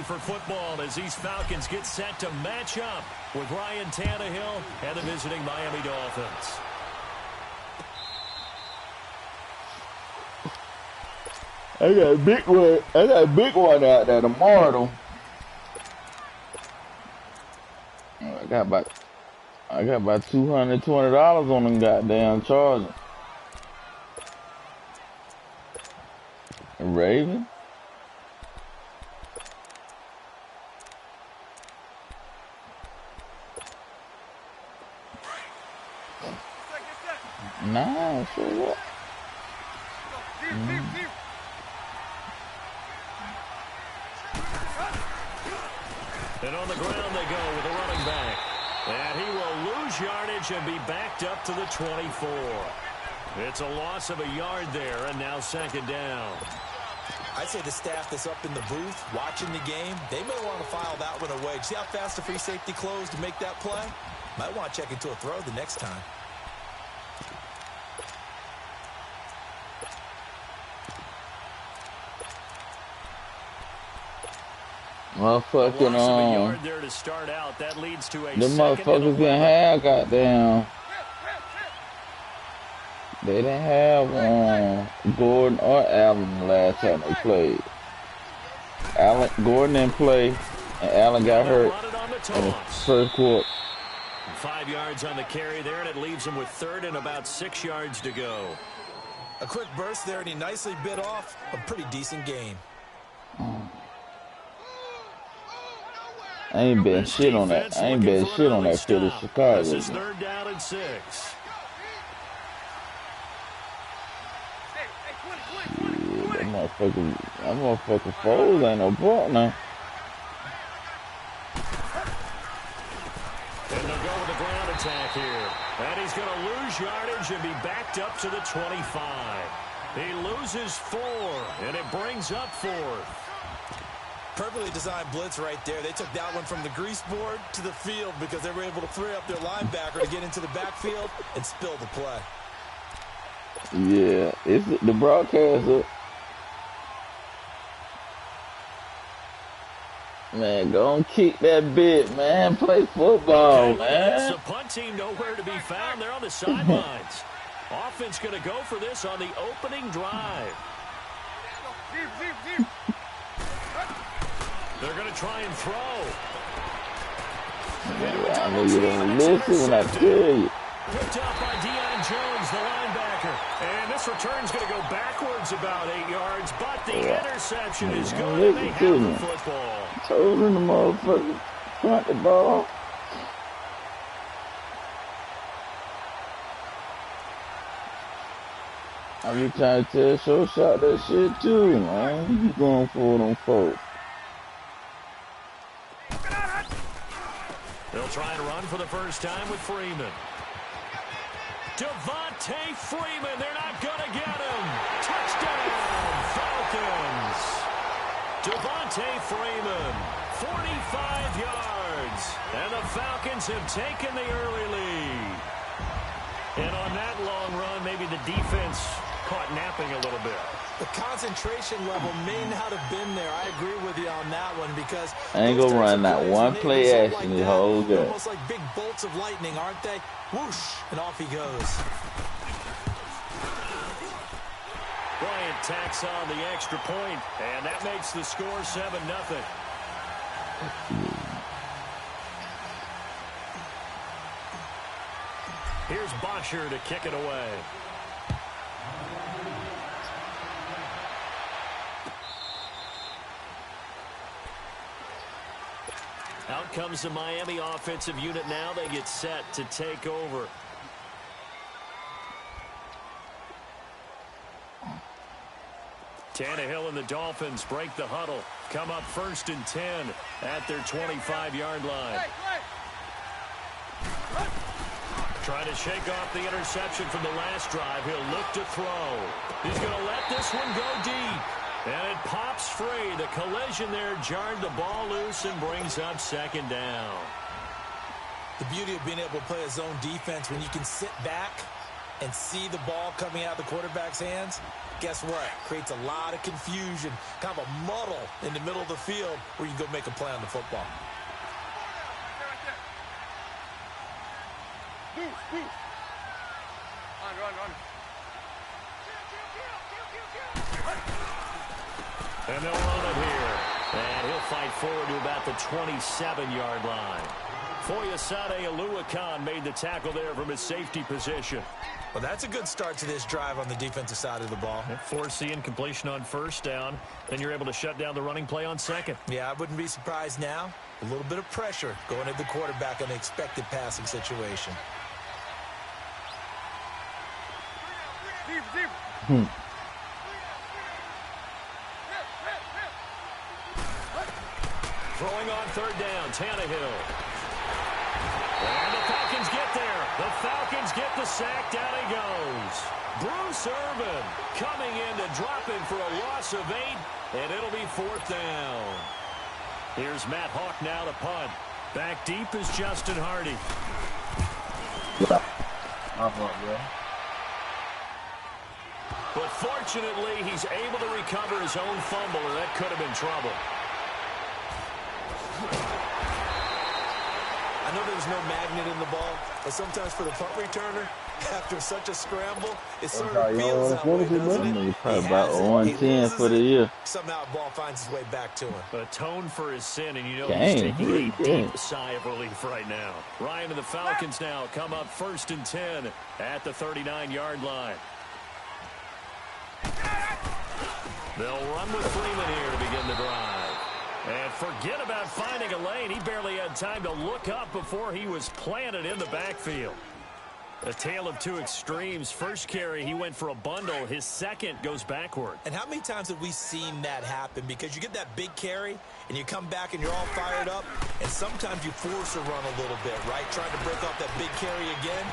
ready for football as these Falcons get set to match up with Ryan Tannehill and the visiting Miami Dolphins. I got a big one. I got a big one out there tomorrow, though. I got about $220 on them goddamn charger. Raven. Nah, so what? And on the ground they go with a running back. And he will lose yardage and be backed up to the 24. It's a loss of a yard there, and now second down. I'd say the staff that's up in the booth watching the game, they may want to file that one away. See how fast the free safety closed to make that play? Might want to check into a throw the next time. Motherfucking yard there to start out. That leads to a the motherfuckers didn't have goddamn. They didn't have Gordon or Allen the last time they played. Gordon didn't play, and Allen got hurt in the first quarter. 5 yards on the carry there, and it leaves him with third and about 6 yards to go. A quick burst there, and he nicely bit off a pretty decent gain. I ain't betting shit on that. I ain't betting shit on that Philly Chicago. This is third down and 6. Yeah, that motherfucker Foles ain't no ball now. And they'll go with the ground attack here. And he's going to lose yardage and be backed up to the 25. He loses 4, and it brings up 4th. Perfectly designed blitz right there. They took that one from the grease board to the field because they were able to free up their linebacker to get into the backfield and spill the play. Yeah, it's the broadcaster. Man, go and kick that bit, man. Play football, man. The punt team nowhere to be found. They're on the sidelines. Offense going to go for this on the opening drive. They're going to try and throw. I know you don't listen when I tell you. Picked up by Deion Jones, the linebacker. And this return's going to go backwards about 8 yards, but the interception is good, and they have the football. Told him the motherfucker got the ball. I be trying to tell Show Shot that shit too, man. You going for them folks. They'll try and run for the first time with Freeman. Devontae Freeman, they're not going to get him. Touchdown, Falcons. Devontae Freeman, 45 yards. And the Falcons have taken the early lead. And on that long run, maybe the defense caught napping a little bit. The concentration level may not have been there. I agree with you on that one because I ain't gonna run that one play action the whole game. Almost like big bolts of lightning, aren't they? Whoosh, and off he goes. Bryant tacks on the extra point, and that makes the score 7-0. Here's Bosher to kick it away. Out comes the Miami offensive unit now. They get set to take over. Tannehill and the Dolphins break the huddle. Come up 1st and 10 at their 25-yard line. Trying to shake off the interception from the last drive. He'll look to throw. He's going to let this one go deep. And it pops free. The collision there jarred the ball loose and brings up 2nd down. The beauty of being able to play a zone defense when you can sit back and see the ball coming out of the quarterback's hands, guess what? Creates a lot of confusion, kind of a muddle in the middle of the field where you can go make a play on the football. Run. And they'll run it here. And he'll fight forward to about the 27-yard line. Foyesade Oluwakan made the tackle there from his safety position. Well, that's a good start to this drive on the defensive side of the ball. Force the incompletion on first down. Then you're able to shut down the running play on second. Yeah, I wouldn't be surprised now. A little bit of pressure going at the quarterback on an expected passing situation. Throwing on third down, Tannehill. And the Falcons get there. The Falcons get the sack. Down he goes. Bruce Irvin coming in to drop him for a loss of 8, and it'll be fourth down. Here's Matt Hawk now to punt. Back deep is Justin Hardy. But fortunately, he's able to recover his own fumble, or that could have been trouble. I know there's no magnet in the ball, but sometimes for the punt returner, after such a scramble, it sort of feels that way, doesn't it? He's probably about 110 for the year. Somehow the ball finds its way back to him. Atone for his sin, and you know Dang, he's taking a dang. deep sigh of relief right now. Ryan and the Falcons now come up 1st and 10 at the 39-yard line. They'll run with Freeman here to begin the drive. And forget about finding a lane. He barely had time to look up before he was planted in the backfield. A tale of two extremes. First carry, he went for a bundle. His second goes backward. And how many times have we seen that happen? Because you get that big carry, and you come back and you're all fired up, and sometimes you force a run a little bit, right? Trying to break off that big carry again,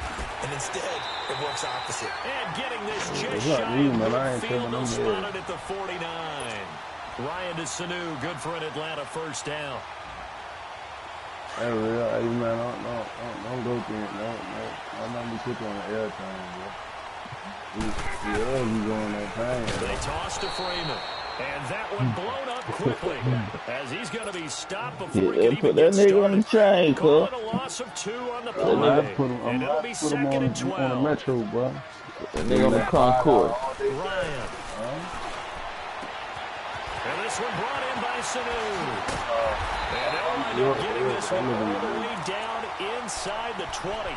and instead it works opposite. And getting this just shy of midfield, they'll spot it at the 49. Ryan to Sanu, good for an Atlanta first down. Hey, man, don't go through it. Don't let me put you on the air time, bro. You going that time. They toss to Freeman. And that one blown up quickly as he's going to be stopped before he can even Put get that nigga on the started. chain, Call cuz. it a loss of 2 on the play. And it'll be 2nd and 12. On the Metro, bro. That nigga on the Concord. Ryan. And this one brought in by Sanu. And they'll wind up getting this one all the way down inside the 20.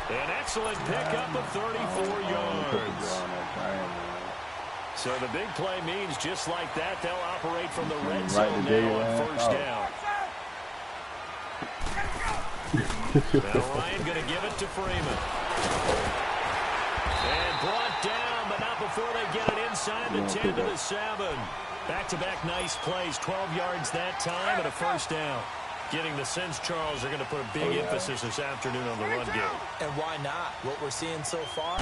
An excellent pickup of 34 yards. So the big play means just like that, they'll operate from the red zone now on first down. Now Ryan going to give it to Freeman. And brought down, but not before they get it inside the 10 to the 7. Back-to-back nice plays, 12 yards that time and a first down. Getting the sense, Charles, are going to put a big emphasis this afternoon on the run game. And why not? What we're seeing so far,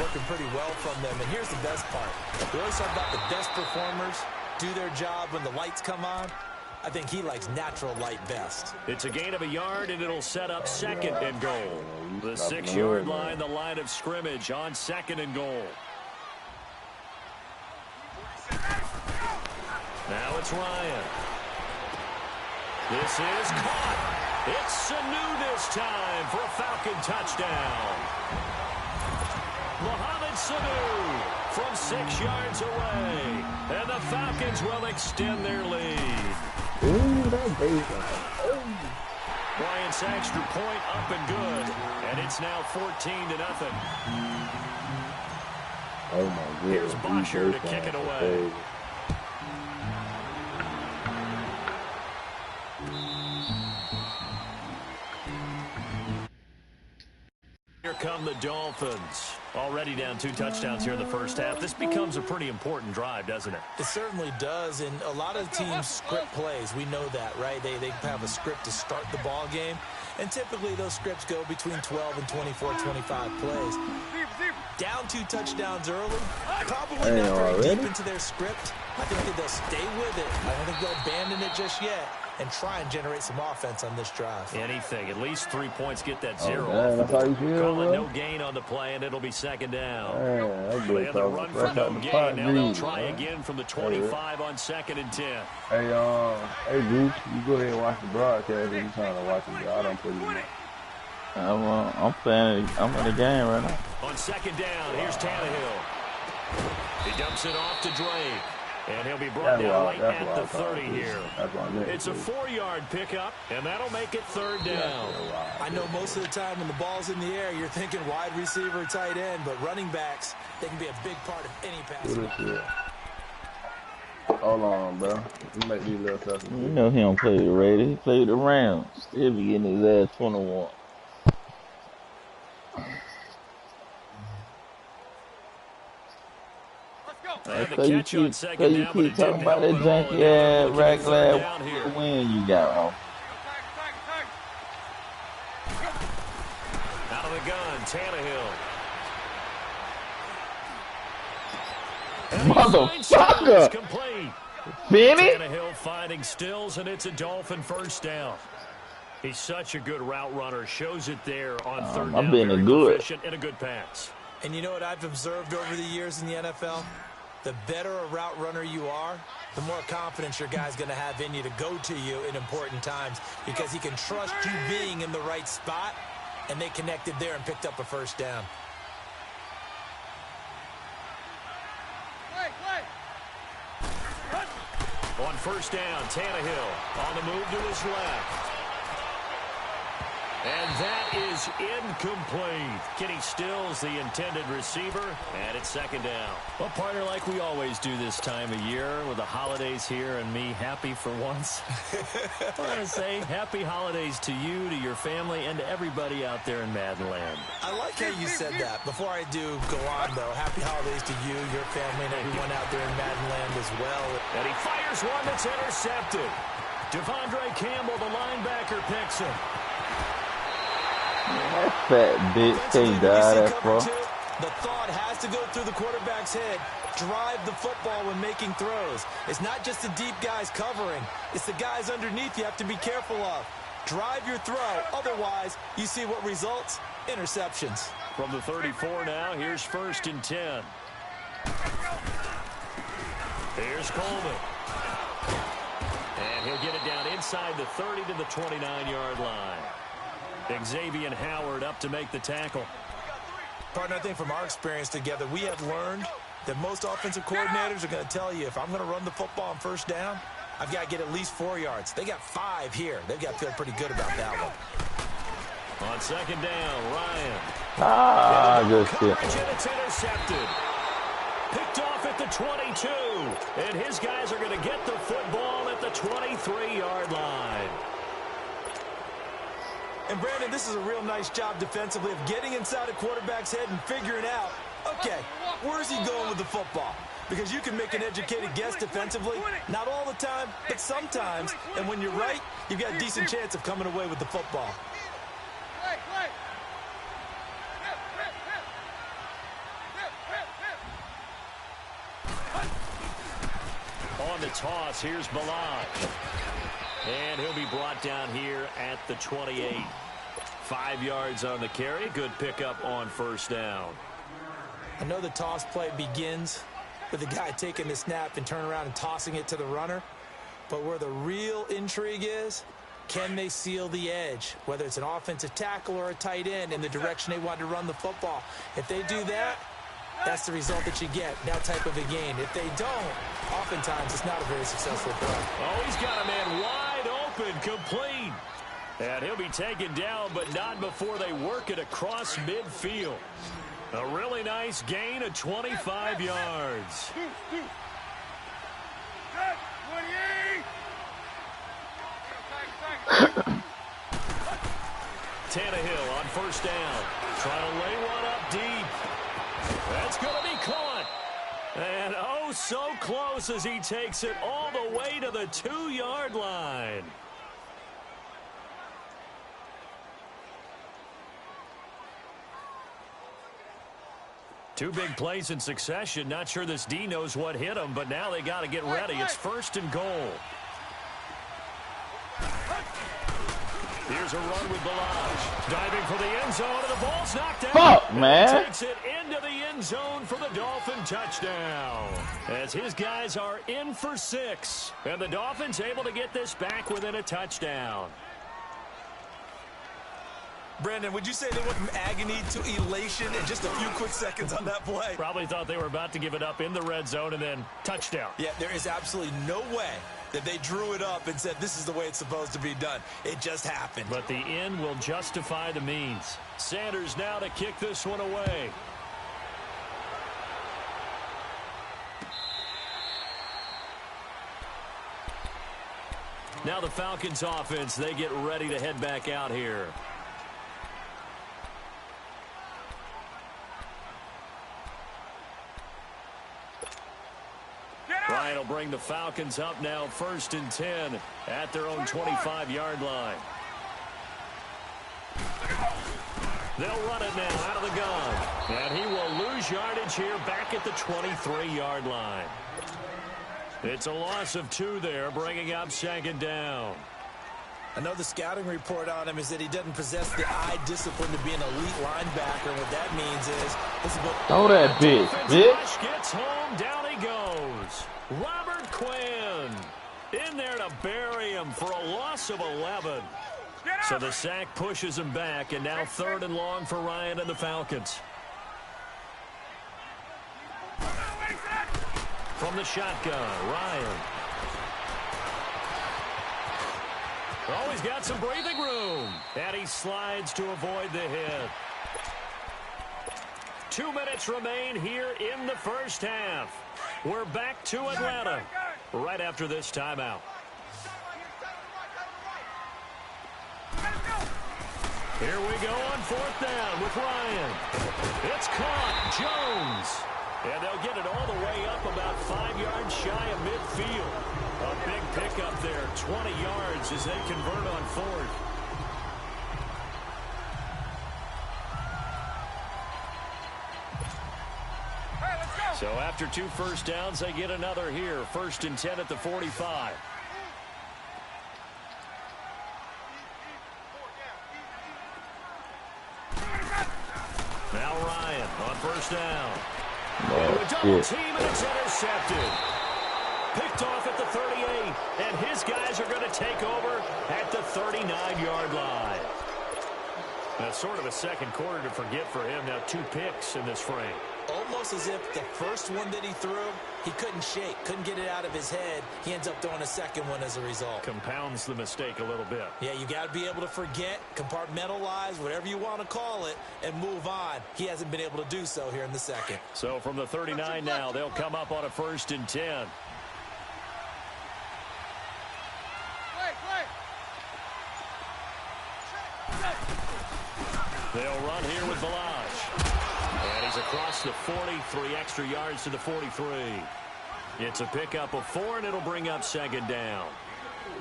working pretty well from them. And here's the best part. We always talk about the best performers do their job when the lights come on. I think he likes natural light best. It's a gain of a yard, and it'll set up 2nd and goal. The 6-yard line, the line of scrimmage on 2nd and goal. Now it's Ryan. This is caught. It's Sanu this time for a Falcon touchdown. Mohamed Sanu from 6 yards away. And the Falcons will extend their lead. Ooh, that baseline. Bryant Saxter point up and good. And it's now 14-0. Oh, my goodness. Here's Bosher to kick it away. Here come the Dolphins. Already down 2 touchdowns here in the first half. This becomes a pretty important drive, doesn't it? It certainly does, and a lot of teams script plays. We know that, right? They have a script to start the ball game, and typically those scripts go between 12 and 24, 25 plays. Down 2 touchdowns early, probably not very deep into their script. I think that they'll stay with it. I don't think they'll abandon it just yet. and try and generate some offense on this drive. Anything. At least 3 points get that 0 man, off that's the how you board. feel, Call it bro? no gain on the play, and it'll be second down. Man, that boy They had the talking run for fresh no out the gain. pot. Now they'll Greedy, try man. again from the 25 on 2nd and 10. Hey, Goose, you go ahead and watch the broadcast if you trying to watch it. I don't put it in. I'm playing. I'm in the game right now. On 2nd down, here's Tannehill. He dumps it off to Drake. And he'll be brought down right at the 30 here. It's a 4-yard pickup, and that'll make it 3rd down. I know most of the time when the ball's in the air, you're thinking wide receiver, tight end, but running backs, they can be a big part of any pass. Hold on, bro. You make these little stuff. You know he don't play with the Raiders. He played with the Rams. Still be getting his ass 21. So you keep talking about that junky ass raglan win you got on. Out of the gun, Tannehill. Motherfucker! Finish? Tannehill finding Stills, and it's a Dolphin first down. He's such a good route runner. Shows it there on 3rd down. I'm being a good. Efficient and a good pass. And you know what I've observed over the years in the NFL? The better a route runner you are, the more confidence your guy's going to have in you to go to you in important times because he can trust you being in the right spot, and they connected there and picked up a first down. On 1st down, Tannehill on the move to his left. And that is incomplete. Kenny Stills, the intended receiver, and it's 2nd down. Well, partner, like we always do this time of year with the holidays here and me happy for once. I want to say happy holidays to you, to your family, and to everybody out there in Maddenland. I like how you said that. Before I do go on, though, happy holidays to you, your family, and everyone out there in Maddenland as well. And he fires one that's intercepted. Devondre Campbell, the linebacker, picks him. That fat bitch can't die that far. The thought has to go through the quarterback's head. Drive the football when making throws. It's not just the deep guys covering. It's the guys underneath you have to be careful of. Drive your throw. Otherwise, you see what results? Interceptions. From the 34 now, here's 1st and 10. Here's Coleman. And he'll get it down inside the 30 to the 29-yard line. Xavier Howard up to make the tackle. Partner, I think from our experience together, we have learned that most offensive coordinators are going to tell you, if I'm going to run the football on 1st down, I've got to get at least 4 yards. They got 5 here. They've got to feel pretty good about that one. On 2nd down, Ryan. Good shit. And it's intercepted. Picked off at the 22. And his guys are going to get the football at the 23-yard line. And, Brandon, this is a real nice job defensively of getting inside a quarterback's head and figuring out, okay, where's he going with the football? Because you can make an educated guess defensively, not all the time, but sometimes. And when you're right, you've got a decent chance of coming away with the football. On the toss, here's Balaj. And he'll be brought down here at the 28. 5 yards on the carry. Good pickup on 1st down. I know the toss play begins with the guy taking the snap and turning around and tossing it to the runner. But where the real intrigue is, can they seal the edge, whether it's an offensive tackle or a tight end, in the direction they want to run the football? If they do that, that's the result that you get, that type of a gain. If they don't, oftentimes it's not a very successful play. Oh, he's got a man wide open, complete. And he'll be taken down, but not before they work it across midfield. A really nice gain of 25 yards. Tannehill on 1st down. Trying to lay one up deep. That's going to be caught. And oh, so close as he takes it all the way to the 2-yard line. Two big plays in succession. Not sure this D knows what hit him, but now they got to get ready. It's 1st and goal. Here's a run with Balaj. Diving for the end zone, and the ball's knocked out. Fuck, man. Takes it into the end zone for the Dolphin touchdown. As his guys are in for 6. And the Dolphins able to get this back within a touchdown. Brandon, would you say they went from agony to elation in just a few quick seconds on that play? Probably thought they were about to give it up in the red zone and then touchdown. Yeah, there is absolutely no way that they drew it up and said this is the way it's supposed to be done. It just happened. But the end will justify the means. Sanders now to kick this one away. Now the Falcons offense, they get ready to head back out here. Ryan will bring the Falcons up now 1st and 10 at their own 25-yard line. They'll run it now out of the gun. And he will lose yardage here back at the 23-yard line. It's a loss of 2 there, bringing up 2nd down. I know the scouting report on him is that he doesn't possess the eye discipline to be an elite linebacker. What that means is this is what Throw that bitch, bitch. Gets home, down he goes. Robert Quinn in there to bury him for a loss of 11. So the sack pushes him back, and now 3rd and long for Ryan and the Falcons. From the shotgun, Ryan. Oh, he's got some breathing room. And he slides to avoid the hit. 2 minutes remain here in the first half. We're back to Atlanta right after this timeout. Here we go on 4th down with Ryan. It's caught. Jones. And they'll get it all the way up about 5 yards shy of midfield. A big pickup there, 20 yards as they convert on 4th. So after 2 first downs, they get another here. 1st and 10 at the 45. Now Ryan on 1st down. A double team, and it's intercepted. Picked off at the 38, and his guys are going to take over at the 39-yard line. That's sort of a second quarter to forget for him. Now 2 picks in this frame. Almost as if the first one that he threw, he couldn't shake, couldn't get it out of his head. He ends up throwing a second one as a result. Compounds the mistake a little bit. Yeah, you got to be able to forget, compartmentalize, whatever you want to call it, and move on. He hasn't been able to do so here in the second. So from the 39 now, they'll come up on a 1st and 10. They'll run here with Balaj. And he's across the 40, 3 extra yards to the 43. It's a pickup of 4, and it'll bring up 2nd down.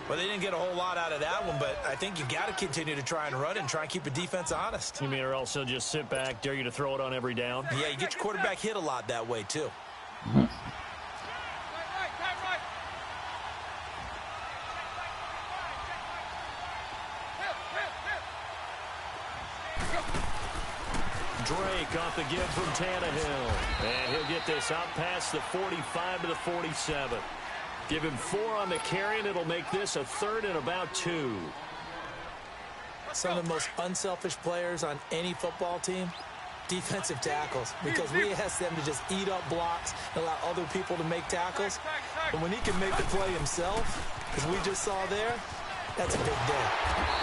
Well, they didn't get a whole lot out of that one, but I think you got to continue to try and run and try and keep the defense honest. You mean or else they'll just sit back, dare you to throw it on every down? Yeah, you get your quarterback hit a lot that way, too. Drake off the give from Tannehill. And he'll get this out past the 45 to the 47. Give him 4 on the carry, and it'll make this a 3rd and about 2. Some of the most unselfish players on any football team, defensive tackles, because we ask them to just eat up blocks and allow other people to make tackles. But when he can make the play himself, as we just saw there, that's a big day.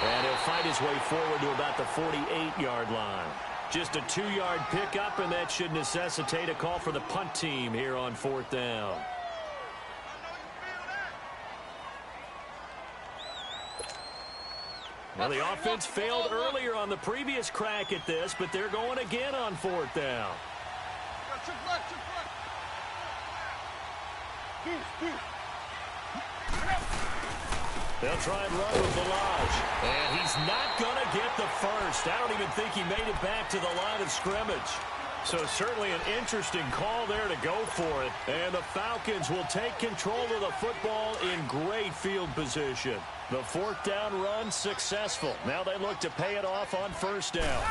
And he'll find his way forward to about the 48-yard line. Just a 2-yard pickup, and that should necessitate a call for the punt team here on 4th down. Well, the offense failed earlier on the previous crack at this, but they're going again on 4th down. They'll try and run with Balaj. And he's not going to get the first. I don't even think he made it back to the line of scrimmage. So certainly an interesting call there to go for it. And the Falcons will take control of the football in great field position. The fourth down run successful. Now they look to pay it off on first down.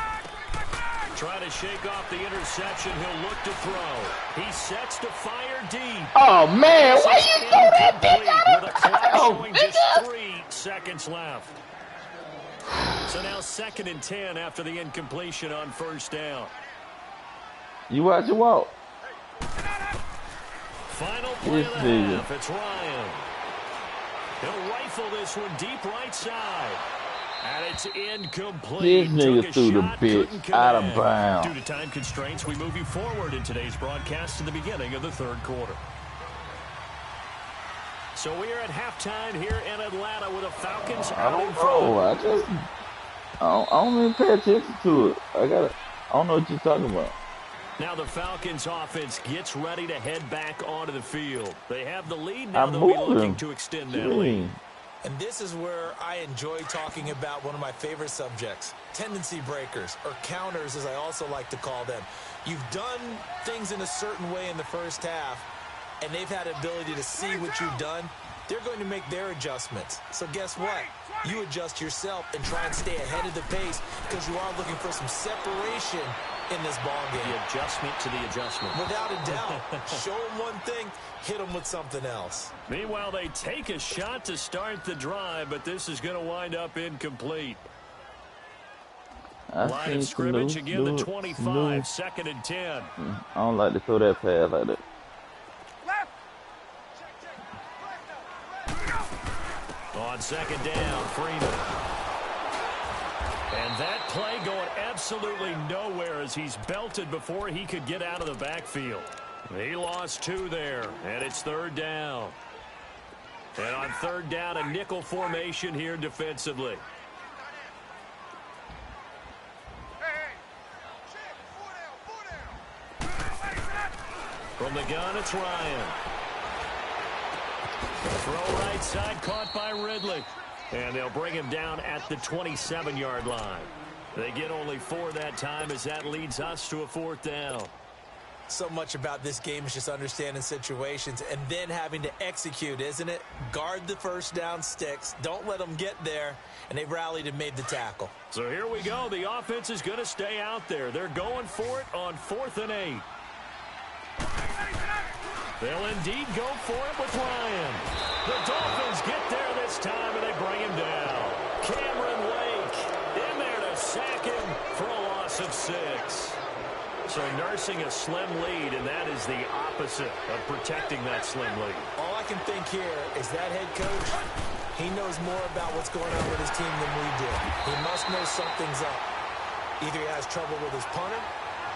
Trying to shake off the interception. He'll look to throw. He sets to fire deep. Oh, man. Why you throw that thing out? With a clock showing just 3 seconds left. So now 2nd and 10 after the incompletion on first down. You watch your walk. Final play of the half. It's Ryan. He'll rifle this one deep right side. And it's incomplete. This nigga threw the bitch out of bounds. Due to time constraints, we move you forward in today's broadcast to the beginning of the third quarter. So we are at halftime here in Atlanta with the Falcons out in front. I don't even pay attention to it. I don't know what you're talking about. Now the Falcons offense gets ready to head back onto the field. They have the lead now. They'll be looking to extend that lead. And this is where I enjoy talking about one of my favorite subjects, tendency breakers, or counters as I also like to call them. You've done things in a certain way in the first half, and they've had ability to see what you've done. They're going to make their adjustments. So guess what? You adjust yourself and try and stay ahead of the pace because you are looking for some separation in this ball game. The adjustment to the adjustment. Without a doubt. Show them one thing, hit them with something else. Meanwhile, they take a shot to start the drive, but this is going to wind up incomplete. Line of scrimmage again, the 25, 2nd and 10. I don't like to throw that pass like that. On 2nd down, Freeman. And that play going absolutely nowhere as he's belted before he could get out of the backfield. He lost 2 there, and it's 3rd down. And on 3rd down, a nickel formation here defensively. From the gun, it's Ryan. Throw right side, caught by Ridley. And they'll bring him down at the 27-yard line. They get only 4 that time as that leads us to a 4th down. So much about this game is just understanding situations and then having to execute, isn't it? Guard the first down sticks. Don't let them get there. And they rallied and made the tackle. So here we go. The offense is going to stay out there. They're going for it on 4th and 8. They'll indeed go for it with Ryan. The Dolphins get there this time, and they bring him down. Cameron Wake in there to sack him for a loss of 6. So nursing a slim lead, and that is the opposite of protecting that slim lead. All I can think here is that head coach, he knows more about what's going on with his team than we do. He must know something's up. Either he has trouble with his punter,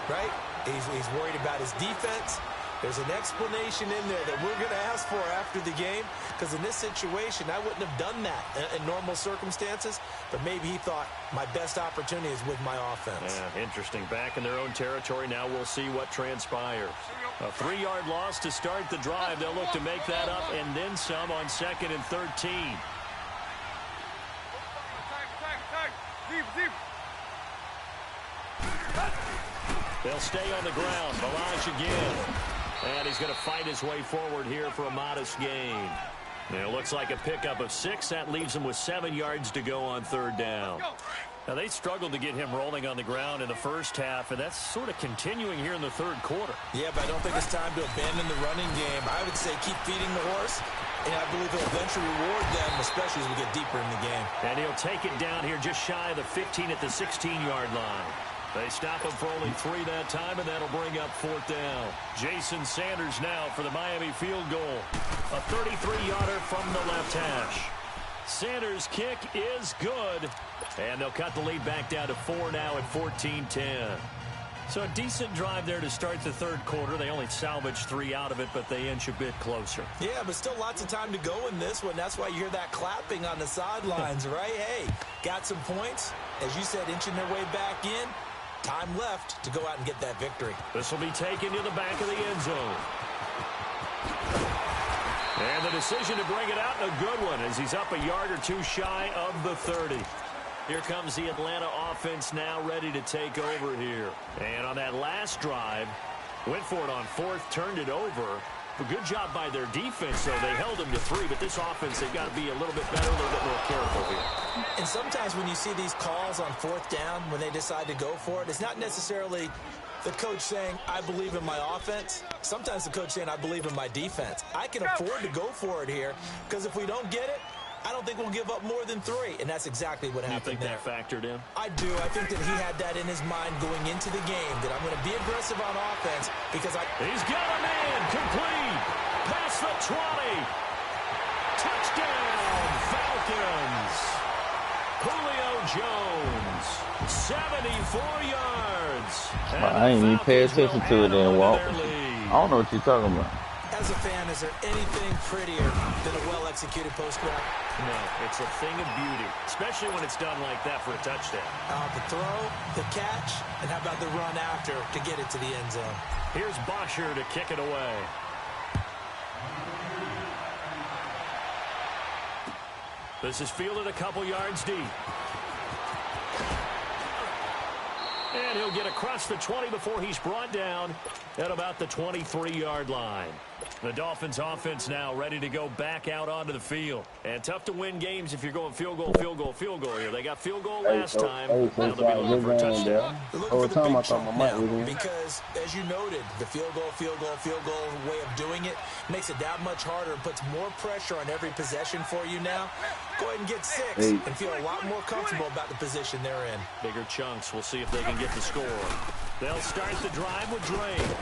right? He's worried about his defense. There's an explanation in there that we're going to ask for after the game, because in this situation, I wouldn't have done that in normal circumstances, but maybe he thought my best opportunity is with my offense. Yeah, interesting. Back in their own territory. Now we'll see what transpires. A 3-yard loss to start the drive. They'll look to make that up and then some on 2nd and 13. They'll stay on the ground. Balaj again. And he's going to fight his way forward here for a modest gain. And it looks like a pickup of 6. That leaves him with 7 yards to go on 3rd down. Now, they struggled to get him rolling on the ground in the first half, and that's sort of continuing here in the 3rd quarter. Yeah, but I don't think it's time to abandon the running game. I would say keep feeding the horse, and I believe he'll eventually reward them, especially as we get deeper in the game. And he'll take it down here just shy of the 15 at the 16-yard line. They stop him for only 3 that time, and that'll bring up 4th down. Jason Sanders now for the Miami field goal. A 33-yarder from the left hash. Sanders' kick is good, and they'll cut the lead back down to 4 now at 14-10. So a decent drive there to start the 3rd quarter. They only salvaged 3 out of it, but they inch a bit closer. Yeah, but still lots of time to go in this one. That's why you hear that clapping on the sidelines, right? Hey, got some points. As you said, inching their way back in. Time left to go out and get that victory. This will be taken to the back of the end zone. And the decision to bring it out, a good one, as he's up a yard or 2 shy of the 30. Here comes the Atlanta offense now ready to take over here. And on that last drive, went for it on 4th, turned it over. A good job by their defense, though. They held them to 3, but this offense, they've got to be a little bit better, a little bit more careful here. And sometimes when you see these calls on 4th down, when they decide to go for it, it's not necessarily the coach saying, I believe in my offense. Sometimes the coach saying, I believe in my defense. I can afford to go for it here, because if we don't get it, I don't think we'll give up more than 3, and that's exactly what happened there. You think that factored in? I do. I think that he had that in his mind going into the game, that I'm going to be aggressive on offense because He's got a man complete. Past the 20. Touchdown, Falcons. Julio Jones, 74 yards. I ain't even pay attention to it then, Walt. I don't know what you're talking about. As a fan, is there anything prettier than a well-executed post-grab? No, it's a thing of beauty, especially when it's done like that for a touchdown. The throw, the catch, and how about the run after to get it to the end zone? Here's Bosher to kick it away. This is fielded a couple yards deep. And he'll get across the 20 before he's brought down at about the 23-yard line. The Dolphins offense now ready to go back out onto the field. And tough to win games if you're going field goal, field goal, field goal here. They got field goal last time. Now they'll be looking for a touchdown. Because, as you noted, the field goal way of doing it makes it that much harder and puts more pressure on every possession for you now. Go ahead and get 6 and feel a lot more comfortable about the position they're in. Bigger chunks. We'll see if they can get the score. They'll start the drive with Drake.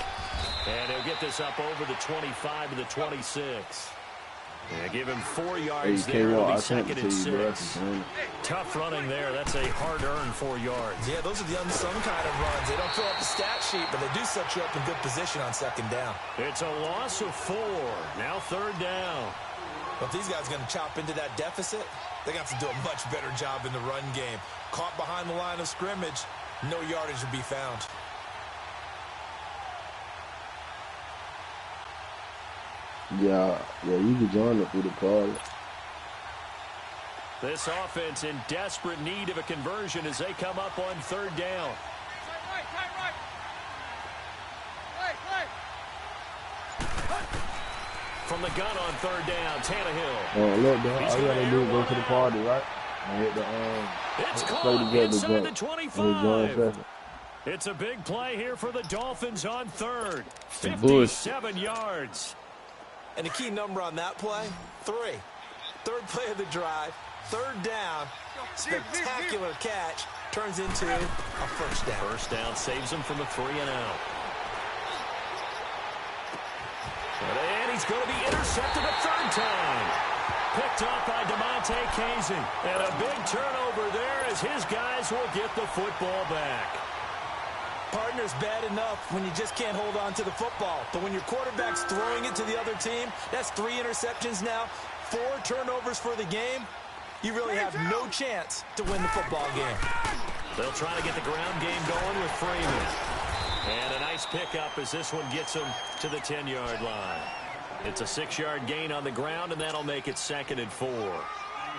And he'll get this up over the 25 to the 26. Yeah, give him 4 yards there. It'll be 2nd and 6. Tough running there. That's a hard-earned 4 yards. Yeah, those are the unsung kind of runs. They don't fill up the stat sheet, but they do set you up in good position on 2nd down. It's a loss of 4. Now 3rd down. Well, if these guys are going to chop into that deficit, they're going to have to do a much better job in the run game. Caught behind the line of scrimmage, no yardage to be found. Yeah, you can join it through the call. This offense in desperate need of a conversion as they come up on 3rd down. From the gun on 3rd down, Tannehill. Look, all you gotta do is go to the party, right? And hit the it's caught inside the 25. It's a big play here for the Dolphins on 3rd. 57 yards. And the key number on that play, 3. 3rd play of the drive, 3rd down, spectacular catch, turns into a 1st down. 1st down saves him from a 3-and-out. And he's going to be intercepted a 3rd time. Picked off by DeMonte Casey. And a big turnover there as his guys will get the football back. Partner's bad enough when you just can't hold on to the football. But when your quarterback's throwing it to the other team, that's 3 interceptions now, 4 turnovers for the game. You really have no chance to win the football game. They'll try to get the ground game going with Freeman. And a nice pickup as this one gets him to the 10-yard line. It's a 6-yard gain on the ground, and that'll make it 2nd and 4.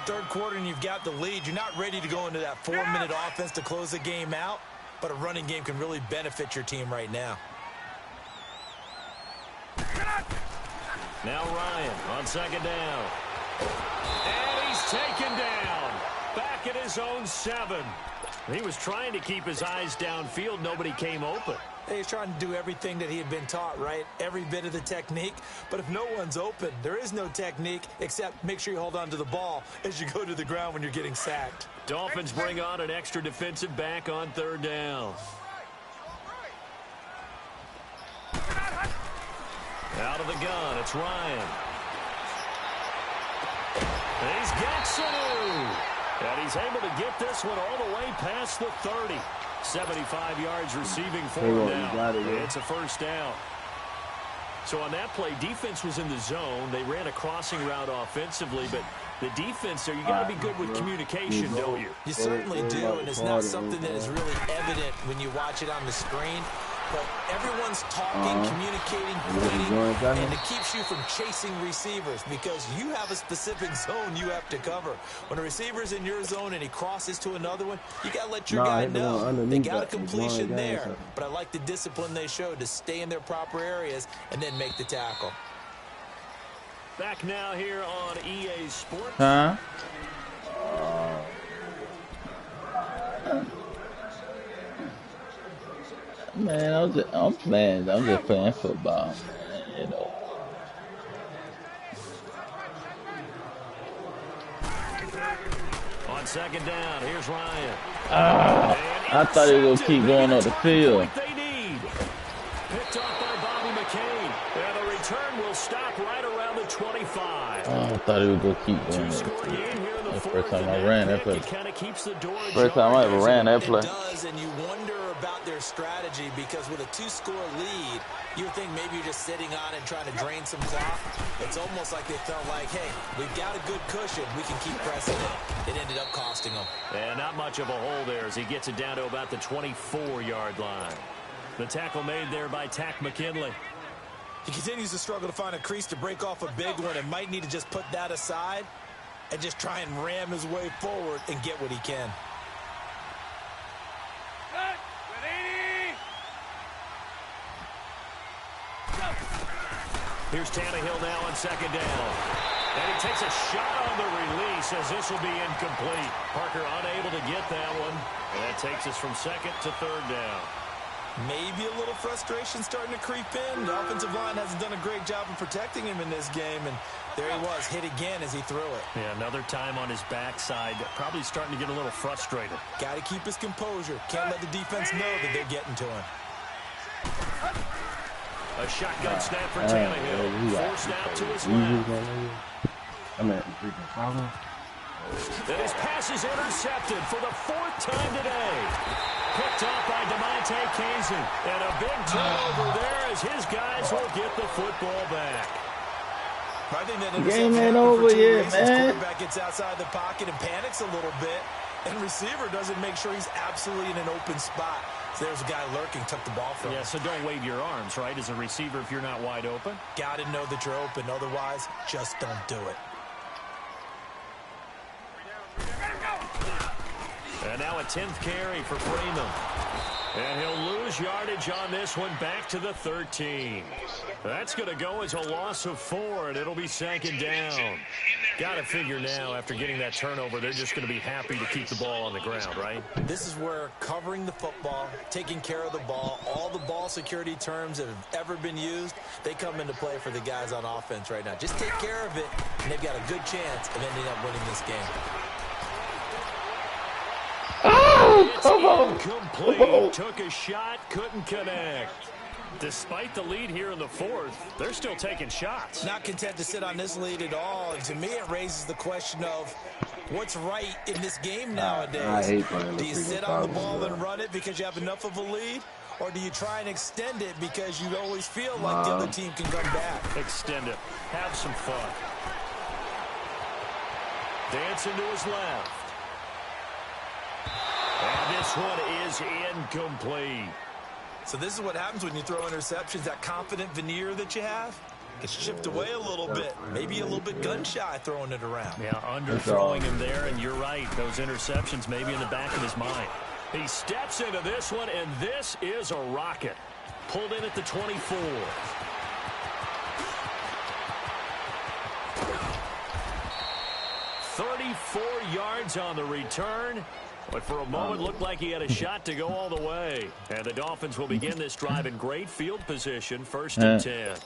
3rd quarter, and you've got the lead. You're not ready to go into that 4-minute offense to close the game out. But a running game can really benefit your team right now. Now Ryan on 2nd down. And he's taken down. Back at his own 7. He was trying to keep his eyes downfield. Nobody came open. He's trying to do everything that he had been taught, right? Every bit of the technique. But if no one's open, there is no technique except make sure you hold on to the ball as you go to the ground when you're getting sacked. Dolphins bring on an extra defensive back on 3rd down. Out of the gun, it's Ryan. He's got Sanu. And he's able to get this one all the way past the 30. 75 yards receiving for him now. It's a 1st down. So on that play, defense was in the zone. They ran a crossing route offensively, but the defense there, you got to be good with communication, don't you? You certainly do, and it's not something that is really evident when you watch it on the screen. But everyone's talking, communicating, pointing, and it keeps you from chasing receivers because you have a specific zone you have to cover. When a receiver's in your zone and he crosses to another one, you got to let your guy know they got a completion there. But I like the discipline they showed to stay in their proper areas and then make the tackle. Back now here on EA Sports. Huh? Man, I'm just playing football, man, you know. On second down, here's Ryan. I thought he was gonna keep going up the field. Picked off by Bobby McCain. And the return will stop right around the 25. Oh, I thought he was gonna keep going. The first time I ran that play. First time I ever ran that play. It does, and you wonder about their strategy because with a 2-score lead, you would think maybe you're just sitting on it and trying to drain some clock. It's almost like they felt like, hey, we've got a good cushion. We can keep pressing it. It ended up costing them. And not much of a hole there as he gets it down to about the 24-yard line. The tackle made there by Tack McKinley. He continues to struggle to find a crease to break off a big one and might need to just put that aside and just try and ram his way forward and get what he can. Here's Tannehill now on second down. And he takes a shot on the release as this will be incomplete. Parker unable to get that one. And that takes us from second to third down. Maybe a little frustration starting to creep in. The offensive line hasn't done a great job of protecting him in this game, and there he was, hit again as he threw it. Yeah, another time on his backside, probably starting to get a little frustrated. Got to keep his composure. Can't let the defense know that they're getting to him. A shotgun snap for Tannehill. Forced out to his left. And his pass is intercepted for the 4th time today. Picked off by DeMonte Kazin. And a big turnover there as his guys will get the football back. I think that game ain't over yet, man. Quarterback gets outside the pocket and panics a little bit. And receiver doesn't make sure he's absolutely in an open spot. So there's a guy lurking, took the ball from him. Yeah, so don't wave your arms, right, as a receiver if you're not wide open. Got to know that you're open. Otherwise, just don't do it. And now a 10th carry for Freeman. And he'll lose yardage on this one back to the 13. That's going to go as a loss of 4, and it'll be second down. Got to figure now, after getting that turnover, they're just going to be happy to keep the ball on the ground, right? This is where covering the football, taking care of the ball, all the ball security terms that have ever been used, they come into play for the guys on offense right now. Just take care of it, and they've got a good chance of ending up winning this game. Oh, come on. Complete. Took a shot, couldn't connect. Despite the lead here in the 4th, they're still taking shots. Not content to sit on this lead at all. And to me, it raises the question of what's right in this game nowadays. I hate playing do you sit on the ball and run it because you have enough of a lead? Or do you try and extend it because you always feel like the other team can come back? Extend it. Have some fun. Dancing to his left. And this one is incomplete. So this is what happens when you throw interceptions. That confident veneer that you have gets chipped away a little bit. Maybe a little bit gun-shy throwing it around. Yeah, underthrowing him there, and you're right. Those interceptions maybe in the back of his mind. He steps into this one, and this is a rocket. Pulled in at the 24. $34 yards on the return. But for a moment, looked like he had a shot to go all the way. And the Dolphins will begin this drive in great field position, 1st and 10.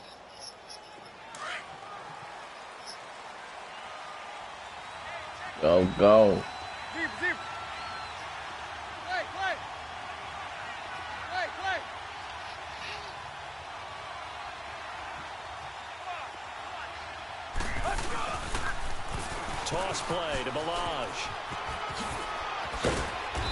Go, go. Toss play to Balaj.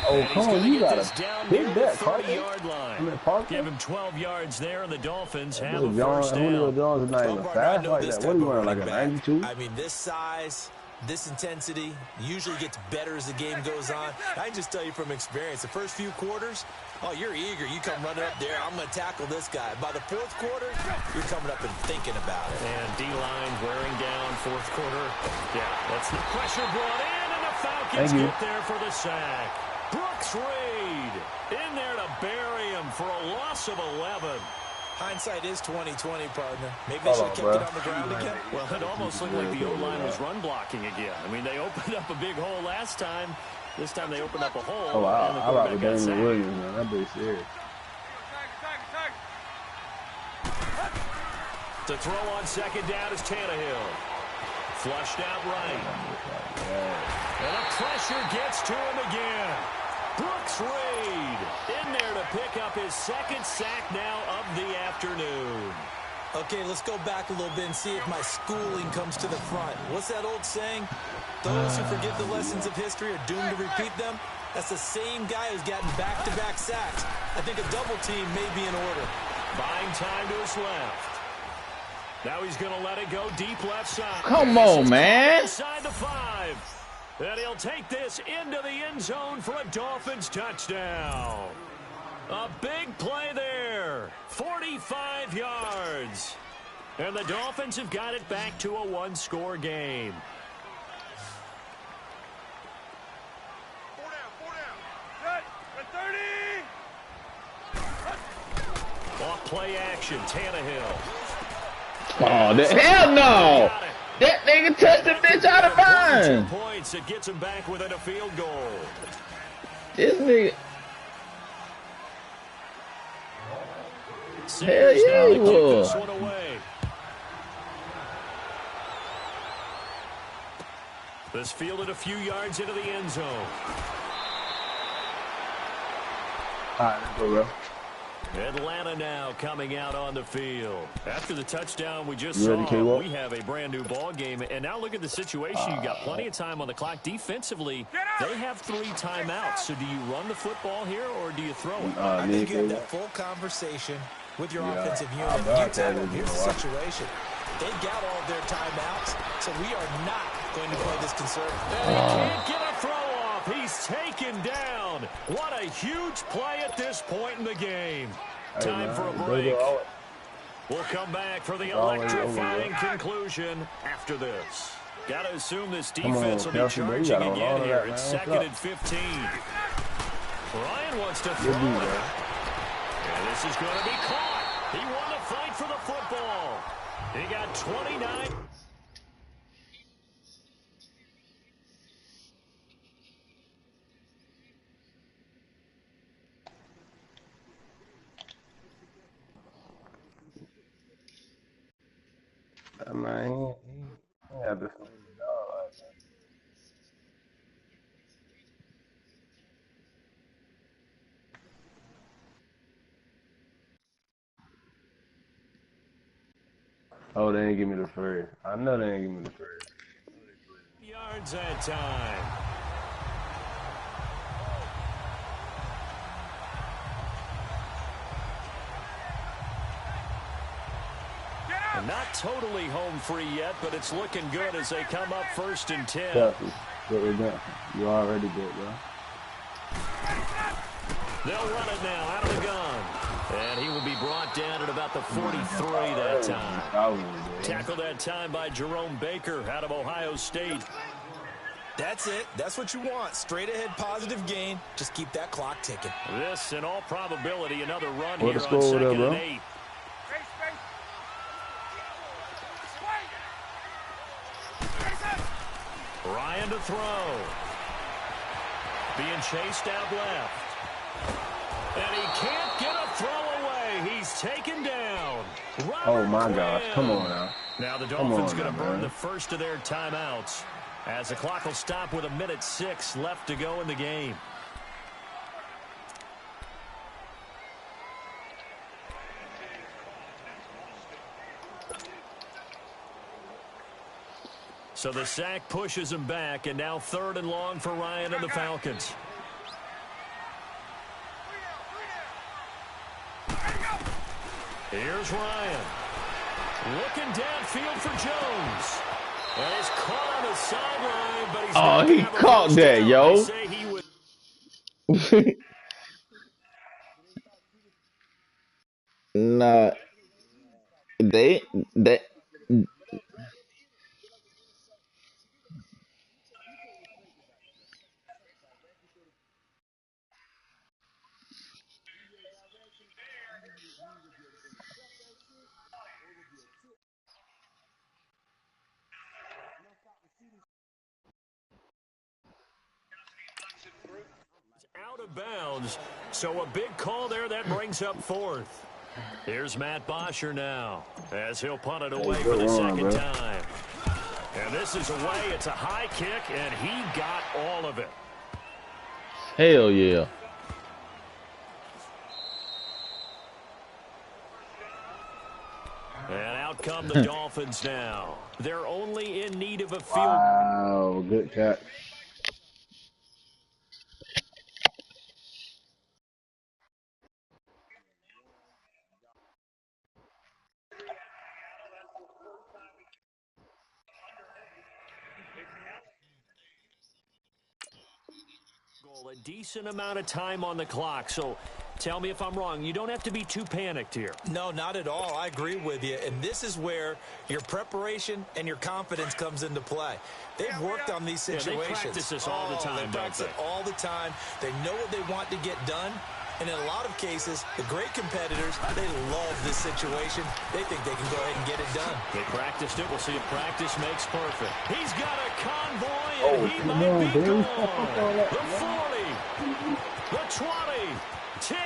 Oh, come on, you got to hit that, Yard line. Give him 12 yards there, and the Dolphins have a first down. Julio Jones is not even fast like that. What are you wearing, like a 92? I mean, this size, this intensity usually gets better as the game goes on. I can just tell you from experience, the first few quarters, oh, you're eager. You come running up there, I'm going to tackle this guy. By the 4th quarter, you're coming up and thinking about it. And D-line wearing down 4th quarter. Yeah, that's the pressure brought in, and the Falcons get there for the sack. Brooks Reed in there to bury him for a loss of 11. Hindsight is 20/20, partner. Maybe they should have kept it on the ground again. Well, it almost looked like the O-line was run blocking again. I mean, they opened up a big hole last time. This time they opened up a hole. Oh, I like the got Damian Williams, man. That bitch serious. To throw on second down is Tannehill. Flushed out right. And the pressure gets to him again. Brooks Reed in there to pick up his second sack now of the afternoon. Okay, let's go back a little bit and see if my schooling comes to the front. What's that old saying? Those who forget the lessons of history are doomed to repeat them. That's the same guy who's gotten back-to-back sacks. I think a double team may be in order. Buying time to his left. Now he's going to let it go deep left side. Come on, man. Inside the 5. And he'll take this into the end zone for a Dolphins touchdown. A big play there. 45 yards. And the Dolphins have got it back to a one-score game. Off play action, Tannehill. Oh, hell no! That nigga touched the bitch out of bounds. 2 points. It gets him back within a field goal. This nigga. Hell yeah, he was. This one away. This fielded a few yards into the end zone. All right, let's go, bro. Atlanta now coming out on the field. After the touchdown we just saw, we have a brand new ball game. And now look at the situation. You've got plenty of time on the clock. Defensively, they have 3 timeouts. So do you run the football here or do you throw it? I think you have that full conversation with your offensive unit. You tell them, here's the situation. They got all of their timeouts, so we are not going to play this conservative. And he can't get a throw off. He's taken down. What a huge play at this point in the game. Time for a break. We'll come back for the electrifying conclusion after this. Got to assume this defense will be charging again here. It's 2nd and 15. Ryan wants to throw it. And this is going to be caught. He won the fight for the football. He got 29. Man, he had this one. Oh, they didn't give me the first. I know they didn't give me the first. Yards that time. Not totally home free yet, but it's looking good as they come up 1st and 10. You already did, bro. They'll run it now out of the gun. And he will be brought down at about the 43 that time. Tackled that time by Jerome Baker out of Ohio State. That's it. That's what you want. Straight ahead positive gain. Just keep that clock ticking. This, in all probability, another run here on 2nd and 8. Ryan to throw. Being chased out left. And he can't get a throw away. He's taken down. Oh, my gosh. Come on now. Now the Dolphins going to burn the first of their timeouts as the clock will stop with 1:06 left to go in the game. So the sack pushes him back, and now 3rd and long for Ryan and the Falcons. Here's Ryan. Looking downfield for Jones. And he's caught on the sideline, but he's he caught that, yo. Nah. They Out of bounds. So a big call there that brings up fourth. Here's Matt Bosher now as he'll punt it away for the second time. And this is away. It's a high kick, and he got all of it. Hell yeah. And out come the Dolphins now. They're only in need of a field. Wow, good catch. A decent amount of time on the clock, so tell me if I'm wrong. You don't have to be too panicked here. No, not at all. I agree with you, and this is where your preparation and your confidence comes into play. They've worked on these situations. Yeah, they practice this all the time, they practice it all the time. They know what they want to get done, and in a lot of cases, the great competitors, they love this situation. They think they can go ahead and get it done. They practiced it. We'll see if practice makes perfect. He's got a convoy, and he might be gone. The 40, the 20, 10.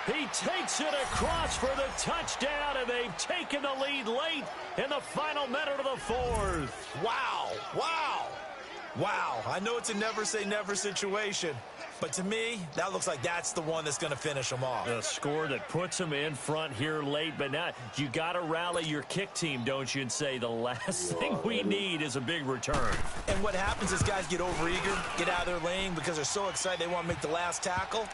He takes it across for the touchdown, and they've taken the lead late in the final minute of the fourth. Wow, wow, wow. I know it's a never-say-never situation, but to me, that looks like that's the one that's going to finish them off. A score that puts them in front here late, but now you got to rally your kick team, don't you, and say the last thing we need is a big return. And what happens is guys get overeager, get out of their lane because they're so excited they want to make the last tackle.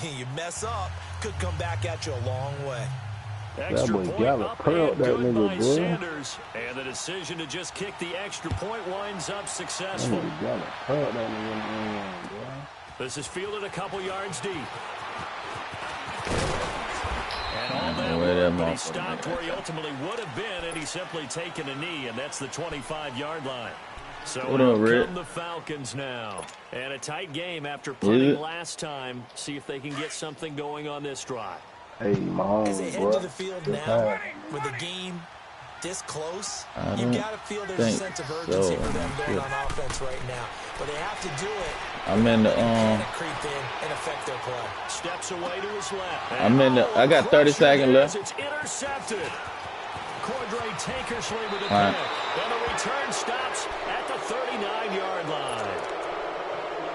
You mess up, could come back at you a long way. Extra boy point Gallup up curled and that good nigga, by boy. Sanders. And the decision to just kick the extra point winds up successful. This is fielded a couple yards deep. And all that work, but he stopped where he ultimately would have been, and he's simply taken a knee, and that's the 25-yard line. So out come the Falcons now. And a tight game after punting last time. See if they can get something going on this drive. Hey, Mahomes, as they head to the field now, with the game this close, you got to feel there's a sense of urgency for them going on offense right now. But they have to do it. I'm in the creep in and affect their play. Steps away to his left. I'm in the. I got 30 seconds left. It's intercepted. Cordray Tankersley with a pick. And the return stops at the 39-yard line.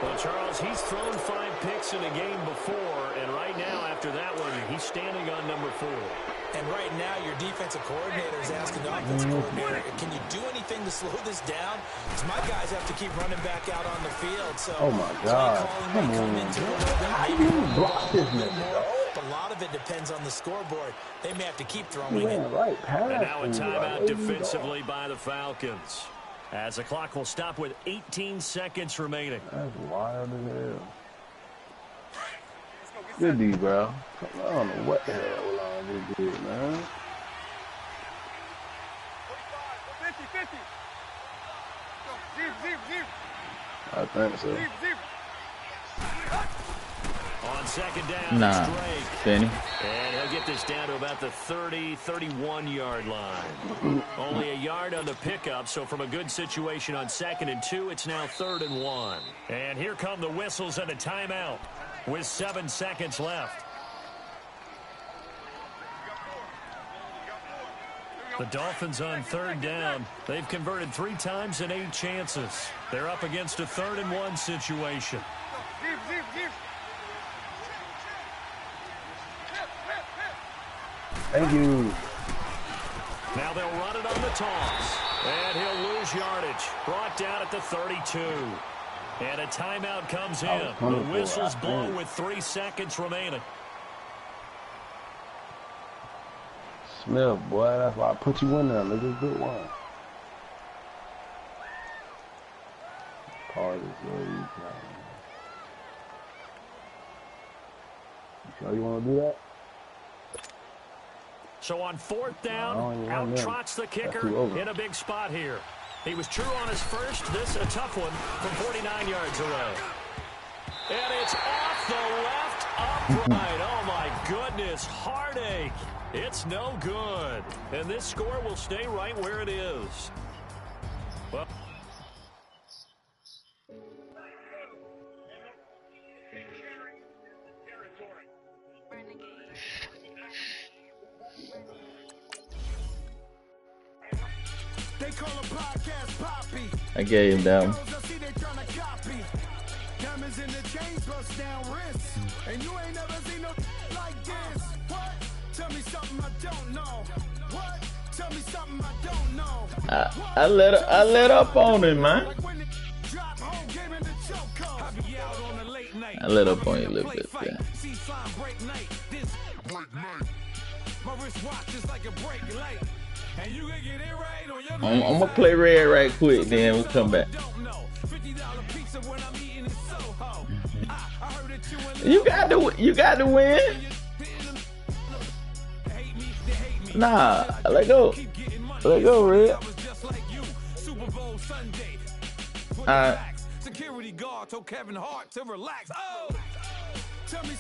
Well, Charles, he's thrown 5 picks in a game before, and right now, after that one, he's standing on number 4. And right now, your defensive coordinator is asking the offensive coordinator, can you do anything to slow this down? Because my guys have to keep running back out on the field. So, oh, my God. Come on. How do you block this nigga? A lot of it depends on the scoreboard. They may have to keep throwing it. Right and now a timeout defensively by the Falcons. As the clock will stop with 18 seconds remaining. That's wild as hell. Good D, bro. I don't know what the hell this did, man. 50. I think so. On second down, nah, Benny. And he'll get this down to about the 30, 31-yard line. Only a yard on the pickup, so from a good situation on 2nd and 2, it's now 3rd and 1. And here come the whistles and a timeout with 7 seconds left. The Dolphins on 3rd down. They've converted 3 times in 8 chances. They're up against a 3rd and 1 situation. Thank you. Now they'll run it on the toss. And he'll lose yardage. Brought down at the 32. And a timeout comes in. The whistle's blown with 3 seconds remaining. Smith, boy, that's why I put you in there. Look at good one. Part is you sure you want to do that? So on 4th down, out trots the kicker in a big spot here. He was true on his first. This a tough one from 49 yards away. And it's off the left upright. Oh, my goodness. Heartache. It's no good. And this score will stay right where it is. Well, I gave him that one. I let up on him, man. I let up on you a little bit, yeah. I'm gonna play red right quick, then we'll come back. You got to win. Nah, let go, Red. Security guard told Kevin Hart to relax. Oh, tell me.